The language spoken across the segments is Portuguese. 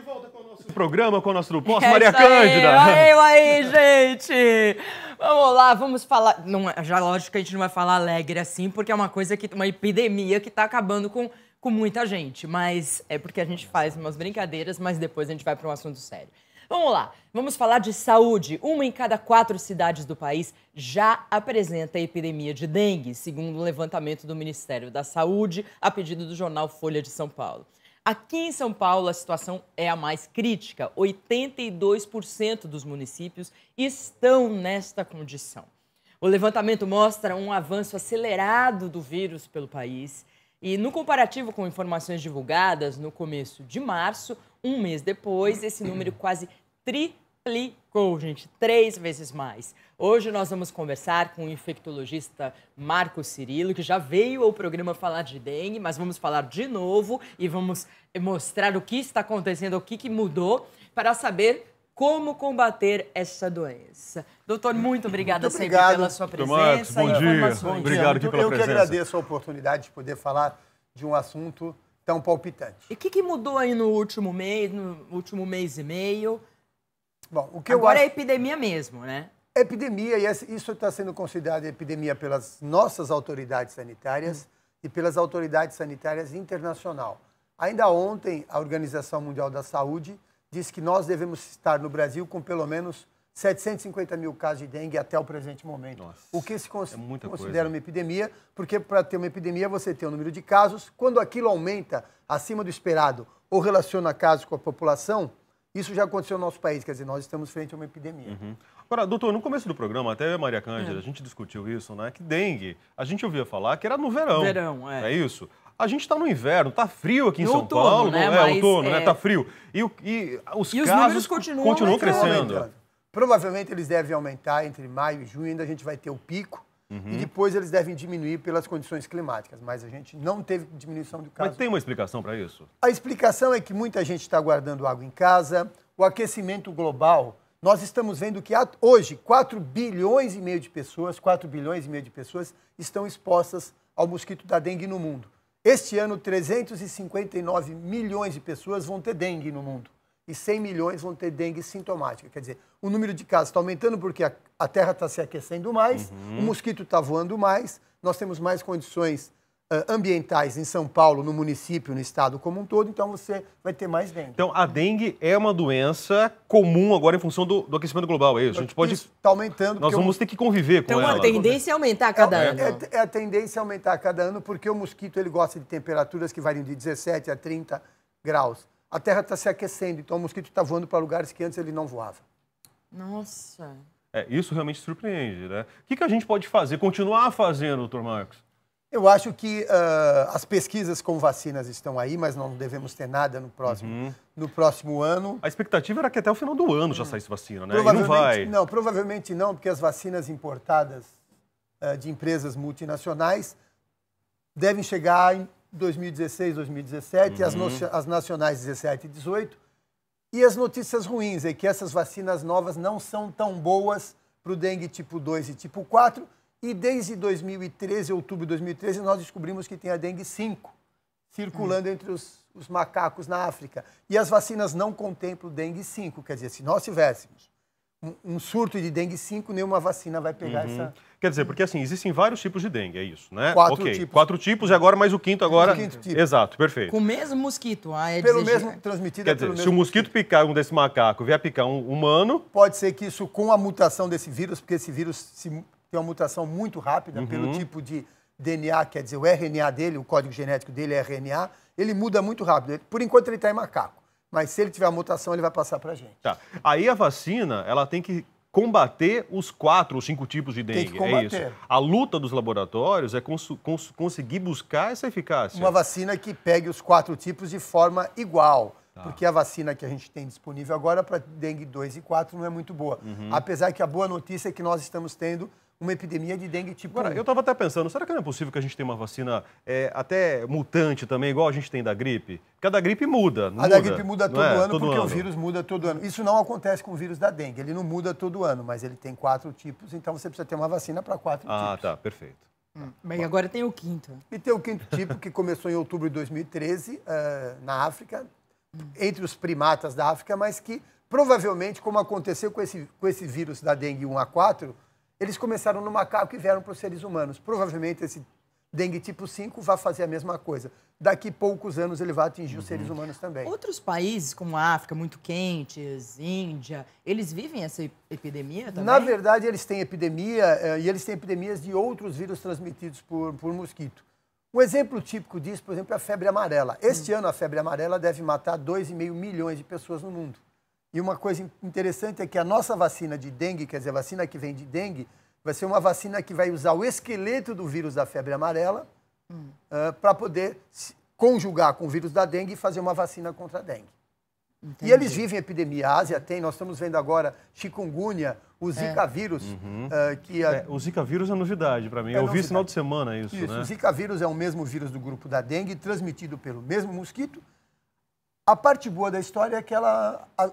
volta com o nosso programa, com o nosso Posso, É Maria isso aí, Cândida. aí, gente! Vamos lá, vamos falar... Não, já lógico que a gente não vai falar alegre assim, porque é uma coisa que... Uma epidemia que tá acabando com muita gente. Mas é porque a gente faz umas brincadeiras, mas depois a gente vai para um assunto sério. Vamos lá, vamos falar de saúde. 1 em cada 4 cidades do país já apresenta a epidemia de dengue, segundo o levantamento do Ministério da Saúde, a pedido do jornal Folha de São Paulo. Aqui em São Paulo, a situação é a mais crítica. 82% dos municípios estão nesta condição. O levantamento mostra um avanço acelerado do vírus pelo país. E no comparativo com informações divulgadas no começo de março, um mês depois, esse número quase triplicou, gente, 3 vezes mais. Hoje nós vamos conversar com o infectologista Marco Cirilo, que já veio ao programa falar de dengue, mas vamos falar de novo e vamos mostrar o que está acontecendo, o que mudou, para saber como combater essa doença. Doutor, muito obrigada sempre pela sua presença. Marcos, bom dia. Informações. Obrigado aqui pela Eu presença. que agradeço a oportunidade de poder falar de um assunto tão palpitante. E o que mudou aí no último mês e meio? Bom, o que Agora eu acho... é epidemia mesmo, né? Epidemia, e isso está sendo considerado epidemia pelas nossas autoridades sanitárias e pelas autoridades sanitárias internacional. Ainda ontem, a Organização Mundial da Saúde disse que nós devemos estar no Brasil com pelo menos 750 mil casos de dengue até o presente momento. Nossa, o que se muita considera coisa. uma epidemia, porque para ter uma epidemia você tem o número de casos. Quando aquilo aumenta acima do esperado ou relaciona casos com a população, isso já aconteceu no nosso país, quer dizer, nós estamos frente a uma epidemia. Agora, doutor, no começo do programa, até eu e a Maria Cândida, a gente discutiu isso, né? Que dengue, a gente ouvia falar que era no verão. Verão, é. É isso? A gente está no inverno, tá frio aqui em No São outono, Paulo. né? É Mas, outono, né? Tá frio. E os E os casos números continuam aumentando. crescendo. Provavelmente eles devem aumentar entre maio e junho, ainda a gente vai ter o pico, e depois eles devem diminuir pelas condições climáticas, mas a gente não teve diminuição do caso. Mas tem uma explicação para isso? A explicação é que muita gente está guardando água em casa, o aquecimento global. Nós estamos vendo que hoje 4 bilhões e meio de pessoas, 4 bilhões e meio de pessoas estão expostas ao mosquito da dengue no mundo. Este ano, 359 milhões de pessoas vão ter dengue no mundo e 100 milhões vão ter dengue sintomática. Quer dizer, o número de casos está aumentando porque a Terra está se aquecendo mais, o mosquito está voando mais, nós temos mais condições ambientais em São Paulo, no município, no estado como um todo, então você vai ter mais dengue. Então, a dengue é uma doença comum agora em função do aquecimento global, é isso? A gente pode... Isso está aumentando. Nós vamos ter que conviver com Então ela. a tendência é aumentar a cada ano. A tendência é aumentar a cada ano, porque o mosquito ele gosta de temperaturas que variam de 17 a 30 graus. A Terra está se aquecendo, então o mosquito está voando para lugares que antes ele não voava. Nossa. Isso realmente surpreende, né? O que a gente pode fazer, continuar fazendo, doutor Marcos? Eu acho que as pesquisas com vacinas estão aí, mas não devemos ter nada no próximo ano. A expectativa era que até o final do ano já saísse vacina, né? E não Provavelmente vai. não, provavelmente não, porque as vacinas importadas de empresas multinacionais devem chegar em 2016, 2017, as nacionais 17 e 18. E as notícias ruins é que essas vacinas novas não são tão boas para o dengue tipo 2 e tipo 4. E desde 2013, outubro de 2013, nós descobrimos que tem a dengue 5 circulando entre os macacos na África. E as vacinas não contemplam dengue 5. Quer dizer, se nós tivéssemos um surto de dengue 5, nenhuma vacina vai pegar essa... Quer dizer, porque assim, existem vários tipos de dengue, é isso, né? 4 Ok, tipos. 4 tipos e agora mais o quinto agora. O quinto tipo. Exato, perfeito. Com o mesmo mosquito. Pelo mesmo, transmitida Quer pelo dizer, mesmo se o mosquito picar um desse macaco e vier picar um humano... Pode ser que isso, com a mutação desse vírus, porque esse vírus tem uma mutação muito rápida pelo tipo de DNA, quer dizer, o RNA dele, o código genético dele é RNA, ele muda muito rápido. Por enquanto ele está em macaco, mas se ele tiver a mutação, ele vai passar para a gente. Tá. Aí a vacina, ela tem que combater os 4 ou 5 tipos de dengue, Tem que combater. é isso? A luta dos laboratórios é conseguir buscar essa eficácia. Uma vacina que pegue os 4 tipos de forma igual. Porque a vacina que a gente tem disponível agora para dengue 2 e 4 não é muito boa. Apesar que a boa notícia é que nós estamos tendo uma epidemia de dengue tipo 1. Agora, eu estava até pensando, será que não é possível que a gente tenha uma vacina até mutante também, igual a gente tem da gripe? Porque a da gripe muda, não A da gripe muda todo ano todo porque ano. o vírus muda todo ano. Isso não acontece com o vírus da dengue, ele não muda todo ano, mas ele tem 4 tipos, então você precisa ter uma vacina para 4 tipos. Ah, tá, perfeito. Mas agora tem o quinto. E tem o quinto tipo, que começou em outubro de 2013, na África. entre os primatas da África, mas que provavelmente, como aconteceu com esse vírus da dengue 1A4, eles começaram no macaco e vieram para os seres humanos. Provavelmente esse dengue tipo 5 vai fazer a mesma coisa. Daqui poucos anos ele vai atingir os seres humanos também. Outros países, como a África, muito quentes, Índia, eles vivem essa epidemia também? Na verdade, eles têm epidemia e eles têm epidemias de outros vírus transmitidos por mosquito. Um exemplo típico disso, por exemplo, é a febre amarela. Este ano, a febre amarela deve matar 2,5 milhões de pessoas no mundo. E uma coisa interessante é que a nossa vacina de dengue, quer dizer, a vacina que vem de dengue, vai ser uma vacina que vai usar o esqueleto do vírus da febre amarela para poder conjugar com o vírus da dengue e fazer uma vacina contra a dengue. Entendi. E eles vivem epidemia. A Ásia tem, nós estamos vendo agora chikungunya, o Zika vírus. O Zika vírus é novidade para mim. Eu vi esse final de semana isso, né? O Zika vírus é o mesmo vírus do grupo da dengue, transmitido pelo mesmo mosquito. A parte boa da história é que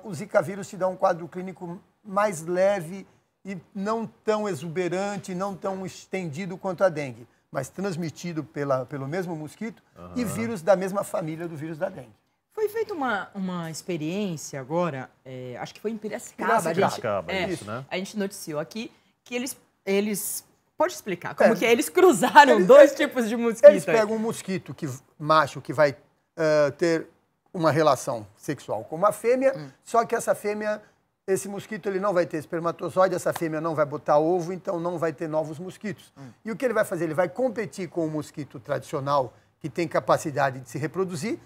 o Zika vírus te dá um quadro clínico mais leve e não tão exuberante, não tão estendido quanto a dengue, mas transmitido pelo mesmo mosquito e vírus da mesma família do vírus da dengue. Foi feita uma experiência agora, acho que foi em Piracicaba. A gente noticiou aqui que eles pode explicar como que eles cruzaram dois tipos de mosquito. Eles pegam um mosquito macho que vai ter uma relação sexual com uma fêmea, só que essa fêmea, esse mosquito ele não vai ter espermatozoide, essa fêmea não vai botar ovo, então não vai ter novos mosquitos. E o que ele vai fazer? Ele vai competir com o mosquito tradicional, que tem capacidade de se reproduzir,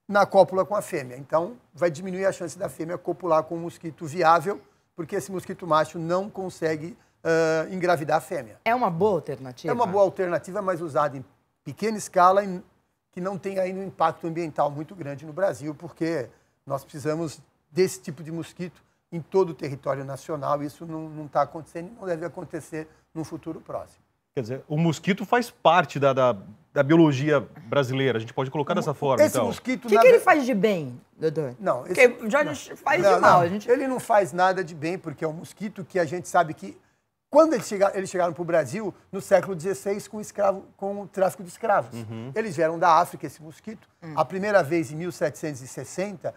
na cópula com a fêmea. Então, vai diminuir a chance da fêmea copular com um mosquito viável, porque esse mosquito macho não consegue engravidar a fêmea. É uma boa alternativa? É uma boa alternativa, mas usada em pequena escala, que não tem ainda um impacto ambiental muito grande no Brasil, porque nós precisamos desse tipo de mosquito em todo o território nacional. Isso não está acontecendo e não deve acontecer no futuro próximo. Quer dizer, o mosquito faz parte da biologia brasileira, a gente pode colocar dessa forma, esse então. Mosquito, o que ele faz de bem, doutor? Não, porque já faz de mal. Ele não faz nada de bem, porque é um mosquito que a gente sabe que, quando eles chegaram para o Brasil, no século XVI, com o tráfico de escravos. Eles vieram da África, esse mosquito. A primeira vez, em 1760,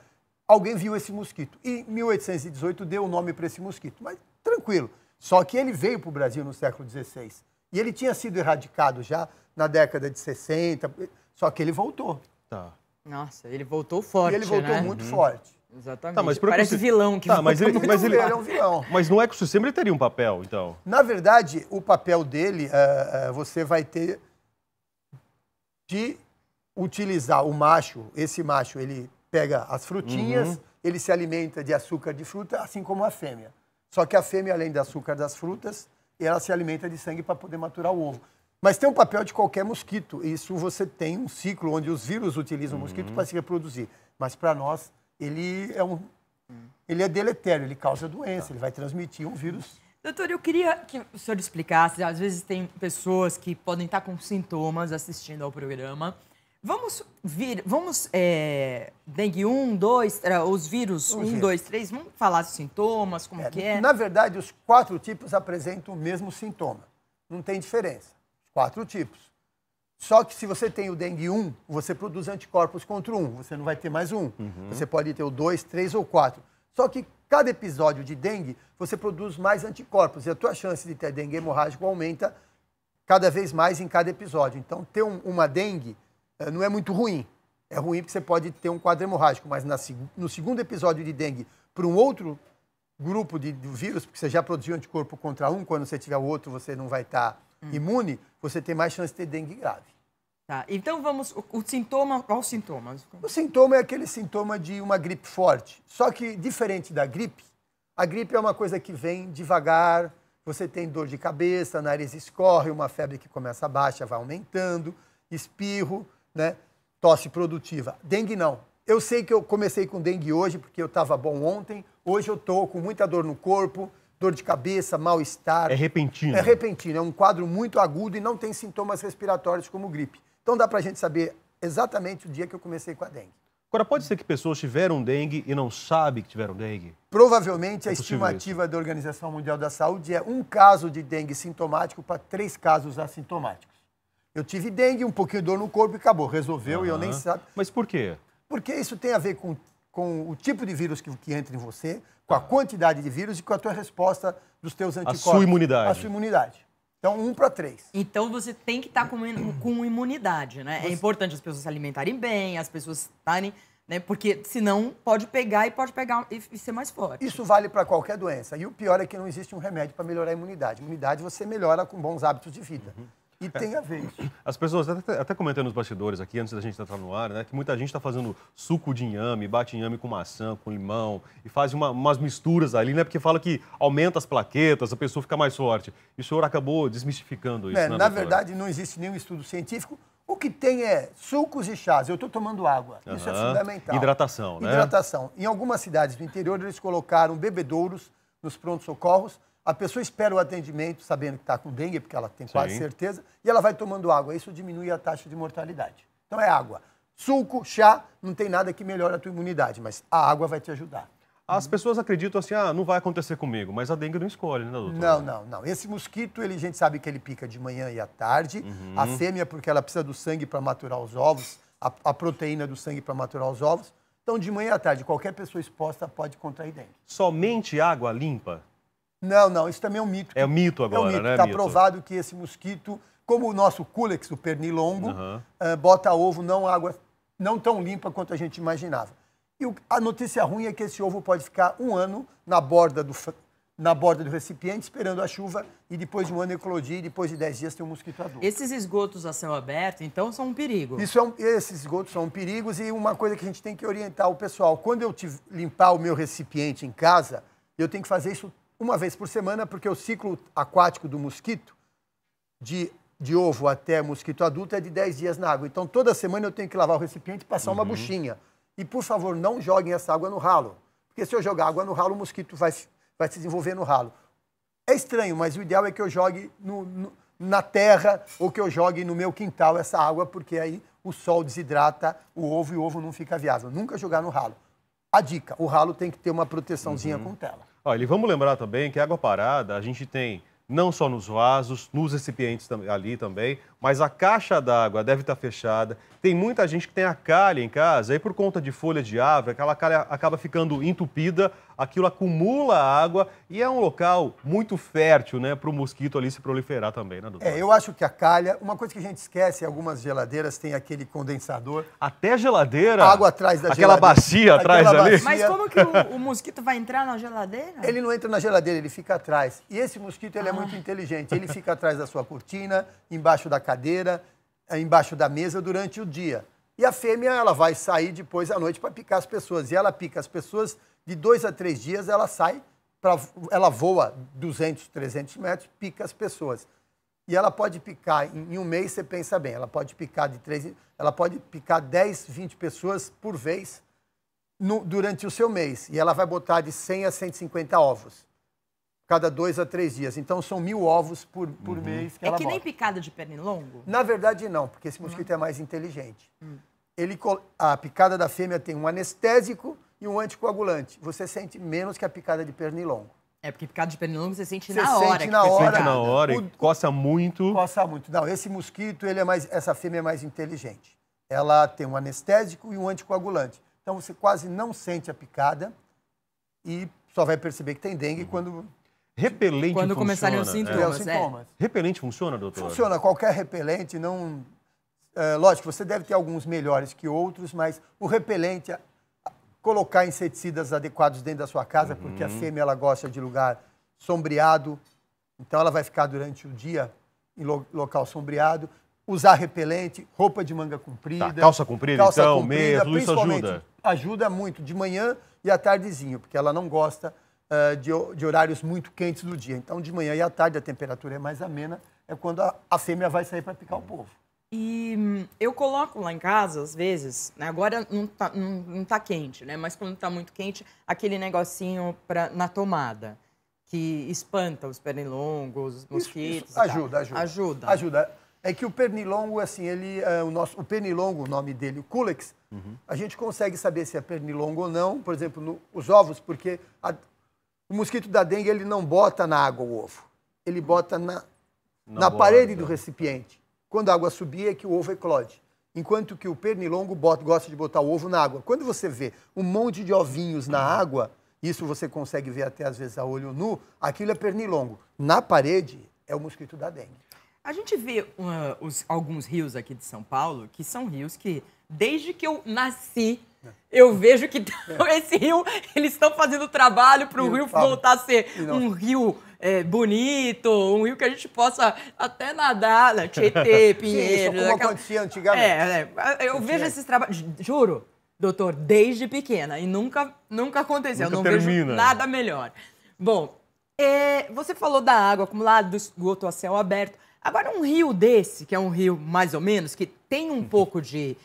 alguém viu esse mosquito. E em 1818 deu o nome para esse mosquito. Mas tranquilo. Só que ele veio para o Brasil no século XVI. E ele tinha sido erradicado já na década de 60, só que ele voltou. Tá. Nossa, ele voltou forte, E ele voltou muito forte. Exatamente. Tá, mas parece vilão que mas ele é um vilão. Mas no ecossistema ele teria um papel, então? Na verdade, o papel dele, você vai ter de utilizar o macho. Esse macho, ele pega as frutinhas, ele se alimenta de açúcar de fruta, assim como a fêmea. Só que a fêmea, além do açúcar das frutas, ela se alimenta de sangue para poder maturar o ovo. Mas tem um papel de qualquer mosquito. Isso você tem um ciclo onde os vírus utilizam o mosquito para se reproduzir. Mas para nós, ele é deletério, ele causa doença, ele vai transmitir um vírus. Doutor, eu queria que o senhor explicasse, às vezes tem pessoas que podem estar com sintomas assistindo ao programa. Vamos dengue 1, 2, os vírus 1, 2, 3, vamos falar dos sintomas, como que é? Na verdade, os 4 tipos apresentam o mesmo sintoma. Não tem diferença. Os 4 tipos. Só que se você tem o dengue 1, você produz anticorpos contra o 1. Você não vai ter mais um. Você pode ter o 2, 3 ou 4. Só que cada episódio de dengue, você produz mais anticorpos. E a tua chance de ter dengue hemorrágico aumenta cada vez mais em cada episódio. Então, ter uma dengue não é muito ruim. É ruim porque você pode ter um quadro hemorrágico, mas no segundo episódio de dengue, para um outro grupo de vírus, porque você já produziu anticorpo contra um, quando você tiver o outro, você não vai estar imune, você tem mais chance de ter dengue grave. Tá, então vamos, o sintoma, qual os sintomas? O sintoma é aquele sintoma de uma gripe forte. Só que, diferente da gripe, a gripe é uma coisa que vem devagar, você tem dor de cabeça, nariz escorre, uma febre que começa baixa, vai aumentando, espirro, né? Tosse produtiva. Dengue não. Eu sei que eu comecei com dengue hoje, porque eu estava bom ontem. Hoje eu estou com muita dor no corpo, dor de cabeça, mal-estar. É repentino. É repentino. É um quadro muito agudo e não tem sintomas respiratórios como gripe. Então dá para a gente saber exatamente o dia que eu comecei com a dengue. Agora, pode ser que pessoas tiveram dengue e não sabem que tiveram dengue? Provavelmente a estimativa da Organização Mundial da Saúde é 1 caso de dengue sintomático para 3 casos assintomáticos. Eu tive dengue, um pouquinho de dor no corpo e acabou. Resolveu e eu nem sabe. Mas por quê? Porque isso tem a ver com com o tipo de vírus que entra em você, com a quantidade de vírus e com a tua resposta dos teus anticorpos. A sua imunidade. A sua imunidade. Então, 1 para 3. Então você tem que estar com imunidade, né? É importante as pessoas se alimentarem bem, as pessoas estarem, né? Porque senão pode pegar e ser mais forte. Isso vale para qualquer doença. E o pior é que não existe um remédio para melhorar a imunidade. A imunidade você melhora com bons hábitos de vida. E tem a ver isso. As pessoas, até comentando nos bastidores aqui, antes da gente entrar no ar, né, que muita gente está fazendo suco de inhame, bate inhame com maçã, com limão, e faz umas misturas ali, né, porque fala que aumenta as plaquetas, a pessoa fica mais forte. E o senhor acabou desmistificando isso, né, Na doutora? verdade, não existe nenhum estudo científico. O que tem é sucos e chás. Eu estou tomando água. Isso é fundamental. Hidratação, né? Hidratação. Em algumas cidades do interior, eles colocaram bebedouros nos prontos-socorros. A pessoa espera o atendimento sabendo que está com dengue, porque ela tem quase certeza, e ela vai tomando água. Isso diminui a taxa de mortalidade. Então é água. Suco, chá, não tem nada que melhore a tua imunidade, mas a água vai te ajudar. As pessoas acreditam assim, não vai acontecer comigo, mas a dengue não escolhe, né, doutor? Não. Esse mosquito, a gente sabe que ele pica de manhã e à tarde. A fêmea, porque ela precisa do sangue para maturar os ovos, a proteína do sangue para maturar os ovos. Então, de manhã à tarde, qualquer pessoa exposta pode contrair dengue. Somente água limpa? Não, isso também é um mito. É um mito agora, né, Está provado que esse mosquito, como o nosso Culex, o pernilongo, bota ovo água não tão limpa quanto a gente imaginava. E a notícia ruim é que esse ovo pode ficar 1 ano na borda do recipiente, esperando a chuva, e depois de 1 ano eclodir, e depois de 10 dias tem um mosquito adulto. Esses esgotos a céu aberto, então, são um perigo. Esses esgotos são perigos, e uma coisa que a gente tem que orientar o pessoal. Quando eu limpar o meu recipiente em casa, eu tenho que fazer isso 1 vez por semana, porque o ciclo aquático do mosquito, de ovo até mosquito adulto, é de 10 dias na água. Então, toda semana eu tenho que lavar o recipiente e passar uma buchinha. E, por favor, não joguem essa água no ralo. Porque se eu jogar água no ralo, o mosquito vai se desenvolver no ralo. É estranho, mas o ideal é que eu jogue na terra ou que eu jogue no meu quintal essa água, porque aí o sol desidrata o ovo e o ovo não fica viável. Nunca jogar no ralo. A dica, o ralo tem que ter uma proteçãozinha com tela. Olha, e vamos lembrar também que a água parada a gente tem não só nos vasos, nos recipientes ali também, mas a caixa d'água deve estar fechada. Tem muita gente que tem a calha em casa, aí por conta de folha de árvore, aquela calha acaba ficando entupida, aquilo acumula água e é um local muito fértil, né, para o mosquito ali se proliferar também, né, doutor? Eu acho que a calha, uma coisa que a gente esquece, algumas geladeiras têm aquele condensador. Até geladeira? Água atrás da aquela geladeira. Bacia atrás ali? Mas como que o mosquito vai entrar na geladeira? Ele não entra na geladeira, ele fica atrás. E esse mosquito, ele é muito inteligente. Ele fica atrás da sua cortina, embaixo da cadeira, embaixo da mesa durante o dia. E a fêmea, ela vai sair depois à noite para picar as pessoas. E ela pica as pessoas de 2 a 3 dias, ela sai, ela voa 200, 300 metros, pica as pessoas. E ela pode picar, em 1 mês, você pensa bem, ela pode picar ela pode picar 10, 20 pessoas por vez durante o seu mês. E ela vai botar de 100 a 150 ovos, cada 2 a 3 dias. Então, são 1000 ovos por mês que ela bota. É que nem picada de pernilongo? Na verdade, não, porque esse mosquito é mais inteligente. A picada da fêmea tem um anestésico e um anticoagulante. Você sente menos que a picada de pernilongo. É, porque picada de pernilongo você sente Você na hora. sente na hora. Sente na hora e coça muito. Coça muito. Não, esse mosquito, essa fêmea é mais inteligente. Ela tem um anestésico e um anticoagulante. Então, você quase não sente a picada e só vai perceber que tem dengue quando Repelente quando funciona? começarem os sintomas. os sintomas. Repelente funciona, doutor? Funciona. Qualquer repelente, não... lógico, você deve ter alguns melhores que outros, mas o repelente, colocar inseticidas adequados dentro da sua casa, porque a fêmea ela gosta de lugar sombreado, então ela vai ficar durante o dia em local sombreado. Usar repelente, roupa de manga comprida. Tá, calça comprida, meia, tudo isso ajuda? Ajuda muito, de manhã e à tardezinho, porque ela não gosta de horários muito quentes do dia. Então, de manhã e à tarde, a temperatura é mais amena, é quando a fêmea vai sair para picar o povo. E eu coloco lá em casa, às vezes, né, agora não tá quente, né? Mas quando tá muito quente, aquele negocinho na tomada, que espanta os pernilongos, os mosquitos. Isso ajuda. É que o pernilongo, assim, o pernilongo, o nome dele, o Culex, a gente consegue saber se é pernilongo ou não, por exemplo, os ovos, porque o mosquito da dengue, ele não bota na água o ovo, ele bota na parede do recipiente. Quando a água subir é que o ovo eclode. enquanto que o pernilongo gosta de botar o ovo na água. Quando você vê um monte de ovinhos na água, isso você consegue ver até às vezes a olho nu, aquilo é pernilongo. Na parede é o mosquito da dengue. A gente vê alguns rios aqui de São Paulo, que são rios que, desde que eu nasci, eu vejo que esse rio, eles estão fazendo trabalho para o rio voltar a ser um rio bonito, um rio que a gente possa até nadar, né? Tietê, Pinheiro. Isso, como acontecia antigamente. Eu vejo esses trabalhos, juro, doutor, desde pequena, e nunca aconteceu, Nunca não termina. vejo nada melhor. Bom, você falou da água acumulada, do esgoto a céu aberto. Agora, um rio desse, que é um rio mais ou menos, que tem um pouco de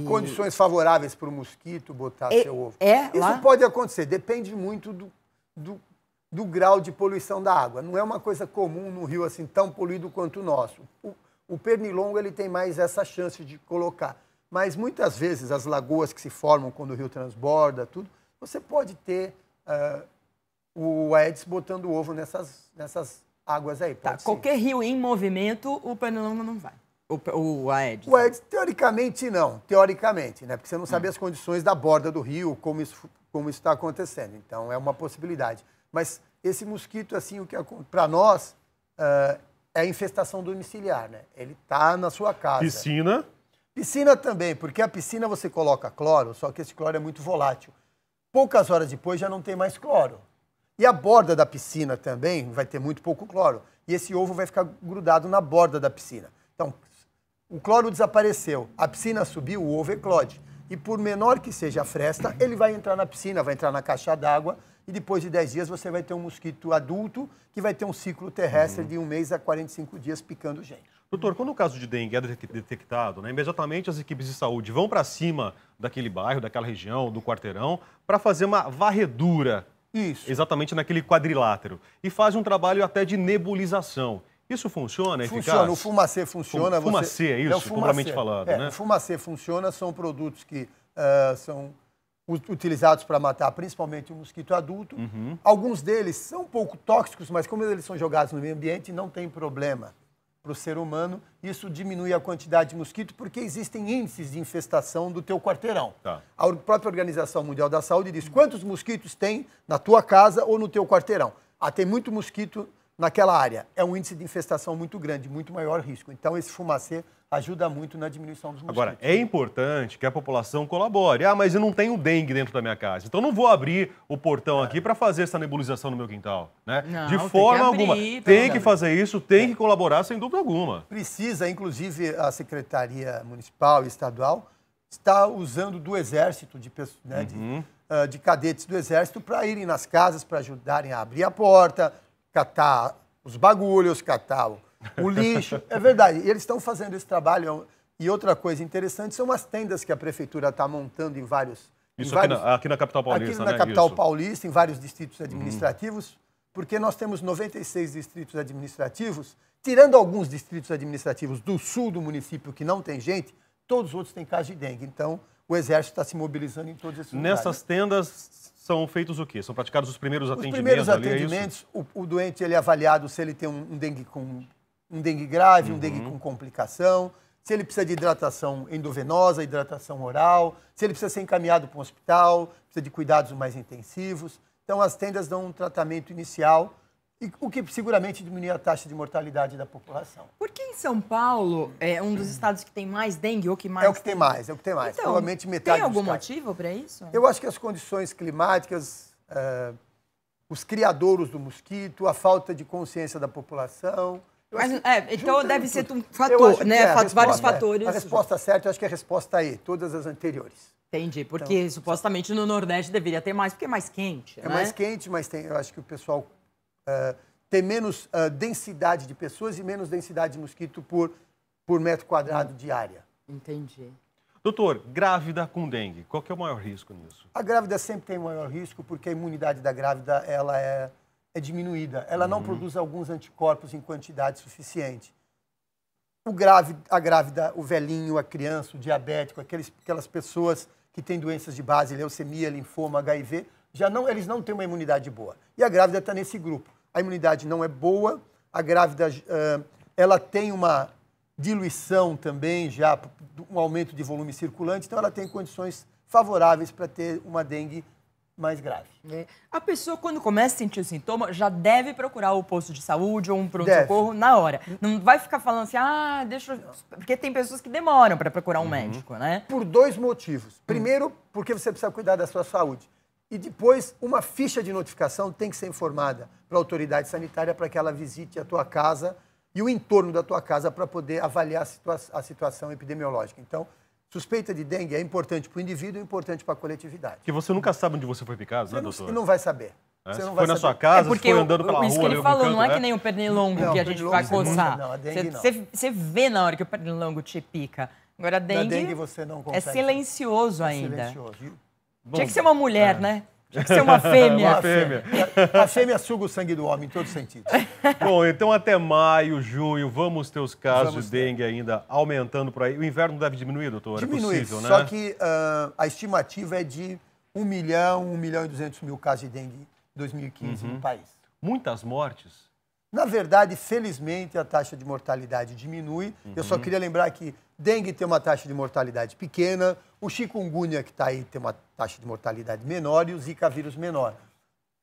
condições favoráveis para o mosquito botar seu ovo. Isso pode acontecer, depende muito do grau de poluição da água. Não é uma coisa comum no rio assim tão poluído quanto o nosso. O pernilongo ele tem mais essa chance de colocar. Mas muitas vezes as lagoas que se formam quando o rio transborda, tudo, você pode ter o Aedes botando ovo nessas águas aí. Qualquer rio em movimento, o pernilongo não vai. O Aedes. O Aedes, teoricamente, não. Teoricamente, né? Porque você não sabe as condições da borda do rio, como isso está acontecendo. Então, é uma possibilidade. Mas esse mosquito, assim, para nós, é a infestação domiciliar, né? Ele está na sua casa. Piscina? Piscina também, porque a piscina você coloca cloro, só que esse cloro é muito volátil. Poucas horas depois já não tem mais cloro. E a borda da piscina também vai ter muito pouco cloro. E esse ovo vai ficar grudado na borda da piscina. Então, o cloro desapareceu, a piscina subiu, o ovo eclode. E por menor que seja a fresta, ele vai entrar na piscina, vai entrar na caixa d'água, e depois de 10 dias você vai ter um mosquito adulto que vai ter um ciclo terrestre de 1 mês a 45 dias picando gente. Doutor, quando o caso de dengue é detectado, né, imediatamente as equipes de saúde vão para cima daquele bairro, daquela região, do quarteirão, para fazer uma varredura. Isso. Exatamente naquele quadrilátero. E faz um trabalho até de nebulização. Isso funciona, é eficaz? Funciona, o fumacê funciona. Fumacê, é isso, popularmente falando, né? O fumacê funciona, são produtos que são utilizados para matar principalmente o mosquito adulto. Alguns deles são um pouco tóxicos, mas como eles são jogados no meio ambiente, não tem problema para o ser humano. Isso diminui a quantidade de mosquito porque existem índices de infestação do teu quarteirão. Tá. A própria Organização Mundial da Saúde diz quantos mosquitos tem na tua casa ou no teu quarteirão. Tem muito mosquito naquela área. É um índice de infestação muito grande, muito maior risco. Então, esse fumacê ajuda muito na diminuição dos mosquitos. Agora, é importante que a população colabore. Mas eu não tenho dengue dentro da minha casa, então não vou abrir o portão aqui para fazer essa nebulização no meu quintal. Né? Não, de forma alguma. Tem que fazer isso, tem que colaborar, sem dúvida alguma. Precisa, inclusive, a Secretaria Municipal e Estadual está usando do Exército, de cadetes do Exército, para irem nas casas, para ajudarem a abrir a porta, catar os bagulhos, catar o lixo. É verdade, e eles estão fazendo esse trabalho. E outra coisa interessante são as tendas que a Prefeitura está montando em vários... Isso aqui na capital paulista, aqui na capital paulista, em vários distritos administrativos, porque nós temos 96 distritos administrativos, tirando alguns distritos administrativos do sul do município que não tem gente, todos os outros têm caso de dengue. Então, o Exército está se mobilizando em todos esses lugares. Nessas tendas são feitos o quê? São praticados os primeiros atendimentos? Os primeiros atendimentos, o doente ele é avaliado se ele tem um dengue grave, um dengue com complicação, se ele precisa de hidratação endovenosa, hidratação oral, se ele precisa ser encaminhado para um hospital, precisa de cuidados mais intensivos. Então, as tendas dão um tratamento inicial, o que seguramente diminui a taxa de mortalidade da população. Por que em São Paulo é um dos estados que tem mais dengue ou que mais... É o que tem mais. Então, provavelmente metade tem algum dos casos. motivo para isso? Eu acho que as condições climáticas, os criadouros do mosquito, a falta de consciência da população... Então deve ser um fator, né? Vários fatores. A resposta certa, eu acho que a resposta aí, todas as anteriores. Entendi, porque supostamente no Nordeste deveria ter mais, porque é mais quente, né? É mais quente, mas eu acho que o pessoal tem menos densidade de pessoas e menos densidade de mosquito por metro quadrado de área. Entendi. Doutor, grávida com dengue, qual que é o maior risco nisso? A grávida sempre tem o maior risco porque a imunidade da grávida ela é diminuída. Ela não produz alguns anticorpos em quantidade suficiente. A grávida, o velhinho, a criança, o diabético, aquelas pessoas que têm doenças de base, leucemia, linfoma, HIV, eles não têm uma imunidade boa. E a grávida está nesse grupo. A imunidade não é boa, a grávida ela tem uma diluição também, já um aumento de volume circulante, então ela tem condições favoráveis para ter uma dengue mais grave. A pessoa, quando começa a sentir o sintoma, já deve procurar o posto de saúde ou um pronto-socorro na hora. Não vai ficar falando assim, deixa eu... Porque tem pessoas que demoram para procurar um médico, né? Por 2 motivos. Primeiro, porque você precisa cuidar da sua saúde. E depois, uma ficha de notificação tem que ser informada para a autoridade sanitária para que ela visite a tua casa e o entorno da tua casa para poder avaliar a situação epidemiológica. Então, suspeita de dengue é importante para o indivíduo e importante para a coletividade. Que você nunca sabe onde você foi picado, né, doutor? Você não vai saber. Você não vai foi na saber. sua casa, porque você foi andando pela rua... Isso que ele ali, falou, canto, não é que nem o pernilongo que a gente vai coçar. Não, a dengue não. Você vê na hora que o pernilongo te pica. Agora, a dengue você não consegue. é silencioso ainda. Silencioso. Tinha que ser uma mulher, né? Tinha que ser uma fêmea. Uma fêmea. A fêmea suga o sangue do homem em todos os sentidos. Bom, então até maio, junho, vamos ter os casos de dengue ainda aumentando por aí. O inverno deve diminuir, doutor? Diminui, é possível, né? só que a estimativa é de 1 milhão e 200 mil casos de dengue em 2015 no país. Muitas mortes? Na verdade, felizmente, a taxa de mortalidade diminui. Eu só queria lembrar que dengue tem uma taxa de mortalidade pequena, o chikungunya, que está aí, tem uma taxa de mortalidade menor e o Zika vírus menor.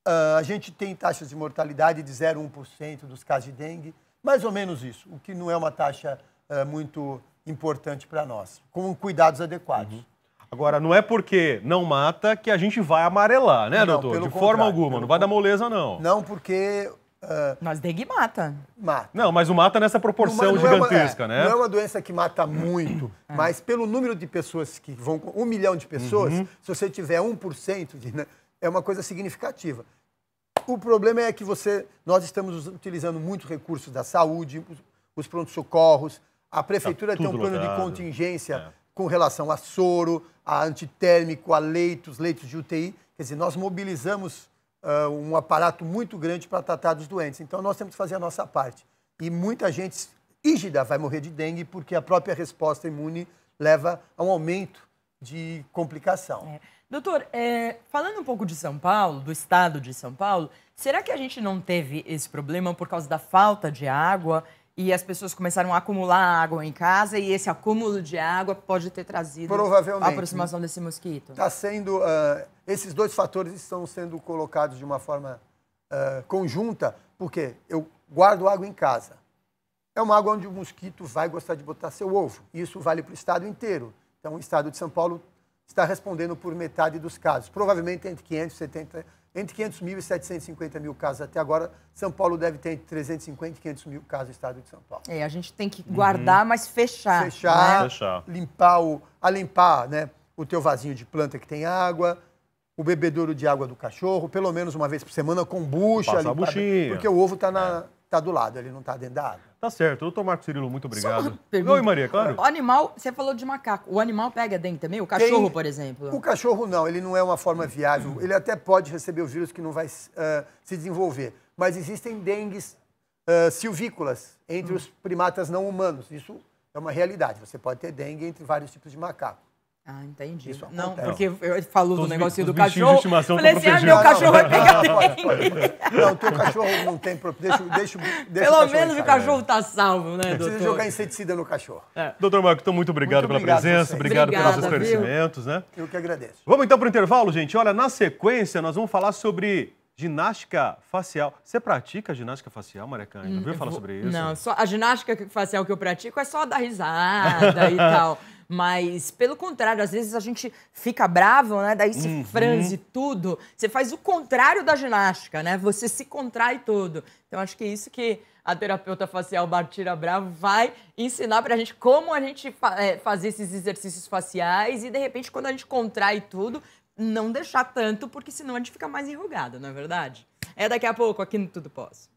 A gente tem taxas de mortalidade de 0,1% dos casos de dengue, mais ou menos isso, o que não é uma taxa muito importante para nós, com cuidados adequados. Agora, não é porque não mata que a gente vai amarelar, né, Não, doutor? pelo De forma contrário, alguma, não vai dar moleza, não. Não, porque Mas dengue mata. mata. Não, mas o mata nessa proporção gigantesca, né? Não é uma doença que mata muito, mas pelo número de pessoas que vão... 1 milhão de pessoas, se você tiver 1%, né, é uma coisa significativa. O problema é que nós estamos utilizando muitos recursos da saúde, os prontos-socorros, a prefeitura tem um plano de contingência com relação a soro, a antitérmico, a leitos de UTI. Quer dizer, nós mobilizamos um aparato muito grande para tratar dos doentes. Então, nós temos que fazer a nossa parte. E muita gente rígida vai morrer de dengue porque a própria resposta imune leva a um aumento de complicação. Doutor, falando um pouco de São Paulo, do estado de São Paulo, será que a gente não teve esse problema por causa da falta de água e as pessoas começaram a acumular água em casa e esse acúmulo de água pode ter trazido a aproximação desse mosquito? Está sendo... esses 2 fatores estão sendo colocados de uma forma conjunta, porque eu guardo água em casa. É uma água onde o mosquito vai gostar de botar seu ovo. Isso vale para o estado inteiro. Então, o estado de São Paulo está respondendo por metade dos casos. Provavelmente entre 500 mil e 750 mil casos até agora. São Paulo deve ter entre 350 e 500 mil casos no estado de São Paulo. A gente tem que guardar, mas fechar. Fechar. Limpar, né, o teu vasinho de planta que tem água, o bebedouro de água do cachorro, pelo menos uma vez por semana com bucha. Passar a buchinha. Porque o ovo está do lado, ele não está dentro da água. Tá certo. Doutor Marco Cirilo, muito obrigado. Oi, Maria, claro. O animal, você falou de macaco. O animal pega dengue também? O cachorro, por exemplo? O cachorro não, ele não é uma forma viável. Ele até pode receber o vírus que não vai se desenvolver. Mas existem dengues silvícolas entre os primatas não humanos. Isso é uma realidade. Você pode ter dengue entre vários tipos de macaco. Entendi. Isso não, acontece. porque eu falou do negocinho do bichinhos cachorro. de estimação Falei assim, meu cachorro vai pegar dengue. Não, o teu cachorro não tem problema. Deixa Pelo menos o cachorro tá salvo, né, doutor? Precisa jogar inseticida no cachorro. Doutor Marco, então muito obrigado pela presença, obrigado pelos esclarecimentos, né? Eu que agradeço. Vamos então para o intervalo, gente. Olha, na sequência nós vamos falar sobre ginástica facial. Você pratica ginástica facial, Maria Cândida? Ouviu falar sobre isso? Não, só a ginástica facial que eu pratico é só dar risada e tal. Mas, pelo contrário, às vezes a gente fica bravo, né? Daí se franze tudo. Você faz o contrário da ginástica, né? Você se contrai todo. Então, acho que é isso que a terapeuta facial Bartira Bravo vai ensinar pra gente como a gente fazer esses exercícios faciais e, de repente, quando a gente contrai tudo, não deixar tanto, porque senão a gente fica mais enrugado, não é verdade? Daqui a pouco aqui no Tudo Posso.